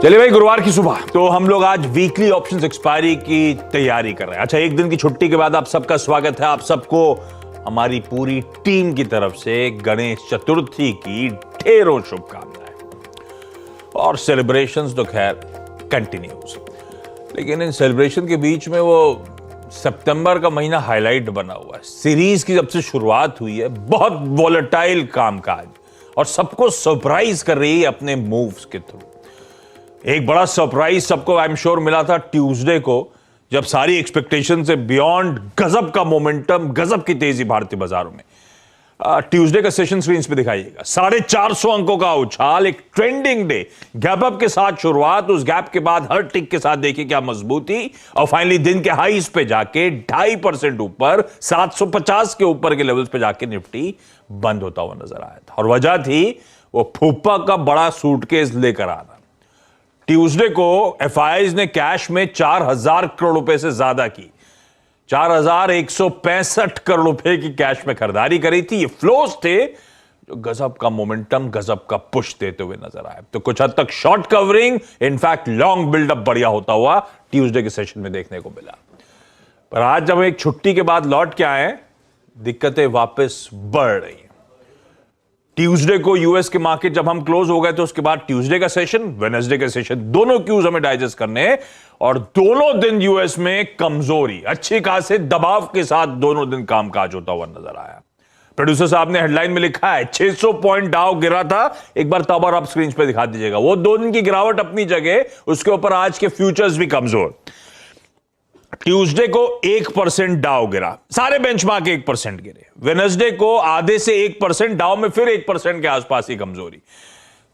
चलिए भाई, गुरुवार की सुबह तो हम लोग आज वीकली ऑप्शंस एक्सपायरी की तैयारी कर रहे हैं। अच्छा, एक दिन की छुट्टी के बाद आप सबका स्वागत है। आप सबको हमारी पूरी टीम की तरफ से गणेश चतुर्थी की ढेरों शुभकामनाएं। और सेलिब्रेशंस तो खैर कंटिन्यूज, लेकिन इन सेलिब्रेशन के बीच में वो सितंबर का महीना हाईलाइट बना हुआ है। सीरीज की जब से शुरुआत हुई है, बहुत वॉलेटाइल कामकाज और सबको सरप्राइज कर रही है अपने मूव्स के थ्रू। एक बड़ा सरप्राइज सबको आई एम श्योर मिला था ट्यूसडे को, जब सारी एक्सपेक्टेशन से बियॉन्ड गजब का मोमेंटम, गजब की तेजी भारतीय बाजारों में। ट्यूसडे का सेशन स्क्रीन पे दिखाइएगा। 450 अंकों का उछाल, एक ट्रेंडिंग डे, गैप अप के साथ शुरुआत, उस गैप के बाद हर टिक के साथ देखिए क्या मजबूती, और फाइनली दिन के हाईज पे जाके 2.5% ऊपर 750 के ऊपर के लेवल्स पे जाके निफ्टी बंद होता हुआ नजर आया था। और वजह थी वो फूफा का बड़ा सूटकेस लेकर आना। ट्यूसडे को एफआईआईज ने कैश में 4,000 करोड़ रुपए से ज्यादा की, 4,165 करोड़ रुपए की कैश में खरीदारी करी थी। ये फ्लोज थे जो गजब का मोमेंटम, गजब का पुश देते हुए नजर आए। तो कुछ हद तक short covering, in fact long build up बढ़िया होता हुआ ट्यूसडे के सेशन में देखने को मिला। पर आज जब एक छुट्टी के बाद लौट के आए, दिक्कतें वापस बढ़ रही हैं। ट्यूसडे को यूएस के मार्केट जब हम क्लोज हो गए तो उसके बाद ट्यूसडे का सेशन, वेडनेसडे का सेशन, दोनों क्यूज हमें डाइजेस्ट करने, और दोनों दिन यूएस में कमजोरी, अच्छी खासे दबाव के साथ दोनों दिन कामकाज होता हुआ नजर आया। प्रोड्यूसर साहब ने हेडलाइन में लिखा है 600 पॉइंट डाउ गिरा था। एक बार तब और आप स्क्रीन पे दिखा दीजिएगा। वो 2 दिन की गिरावट अपनी जगह, उसके ऊपर आज के फ्यूचर्स भी कमजोर। ट्यूसडे को 1% डाउ गिरा, सारे बेंचमार्क 1% गिरे। वेडनेसडे को आधे से 1%, डाउ में फिर 1% के आसपास ही कमजोरी।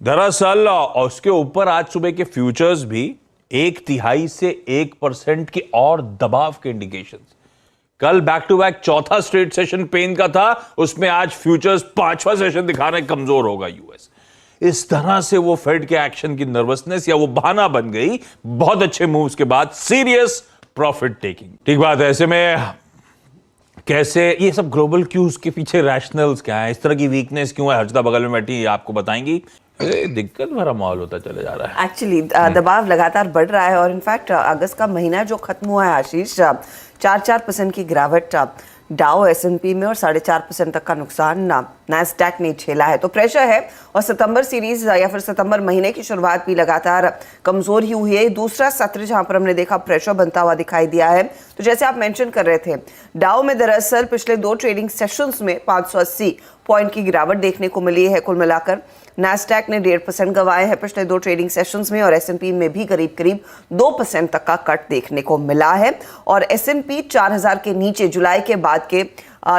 दरअसल उसके ऊपर आज सुबह के फ्यूचर्स भी 1/3 से 1% की और दबाव के इंडिकेशंस। कल बैक टू बैक चौथा स्ट्रेट सेशन पेन का था, उसमें आज फ्यूचर्स 5वां सेशन दिखा रहे कमजोर होगा यूएस। इस तरह से वो फेड के एक्शन की नर्वसनेस या वो बहाना बन गई बहुत अच्छे मूव्स के बाद सीरियस प्रॉफिट टेकिंग। ठीक बात है। ऐसे में कैसे ये सब ग्लोबल क्यूज के पीछे रैशनल्स क्या है, इस तरह की वीकनेस क्यों है, हर्षदा बगल में बैठी आपको बताएंगी। दिक्कत भरा माहौल होता चले जा रहा है। एक्चुअली दबाव लगातार बढ़ रहा है और इनफैक्ट अगस्त का महीना जो खत्म हुआ है आशीष, 4% की गिरावट डाउ एस&पी में और 4.5% तक का नुकसान नैस्डैक ने झेला है। तो प्रेशर है और सितंबर सीरीज या फिर सितंबर महीने की शुरुआत भी लगातार कमजोर ही हुई है। दूसरा सत्र जहां पर हमने देखा प्रेशर बनता हुआ दिखाई दिया है। तो जैसे आप मेंशन कर रहे थे, डाउ में दरअसल पिछले 2 ट्रेडिंग सेशंस में 580 पॉइंट की गिरावट देखने को मिली है। कुल मिलाकर नैस्डैक ने 1.5% गंवाए हैं पिछले 2 ट्रेडिंग सेशंस में, और एस&पी में भी करीब करीब 2% तक का कट देखने को मिला है। और एस&पी 4,000 के नीचे जुलाई के बाद के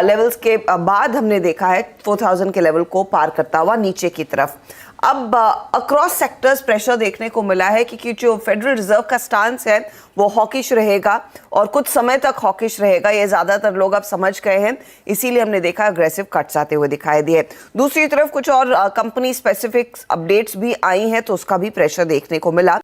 लेवल्स के बाद हमने देखा है 4,000 के लेवल को पार करता हुआ नीचे की तरफ। अब अक्रॉस सेक्टर्स प्रेशर देखने को मिला है क्योंकि जो फेडरल रिजर्व का स्टांस है वो हॉकिश रहेगा और कुछ समय तक हॉकिश रहेगा, ये ज्यादातर लोग अब समझ गए हैं। इसीलिए हमने देखा अग्रेसिव कट्स आते हुए दिखाई दिए। दूसरी तरफ कुछ और कंपनी स्पेसिफिक अपडेट्स भी आई हैं तो उसका भी प्रेशर देखने को मिला।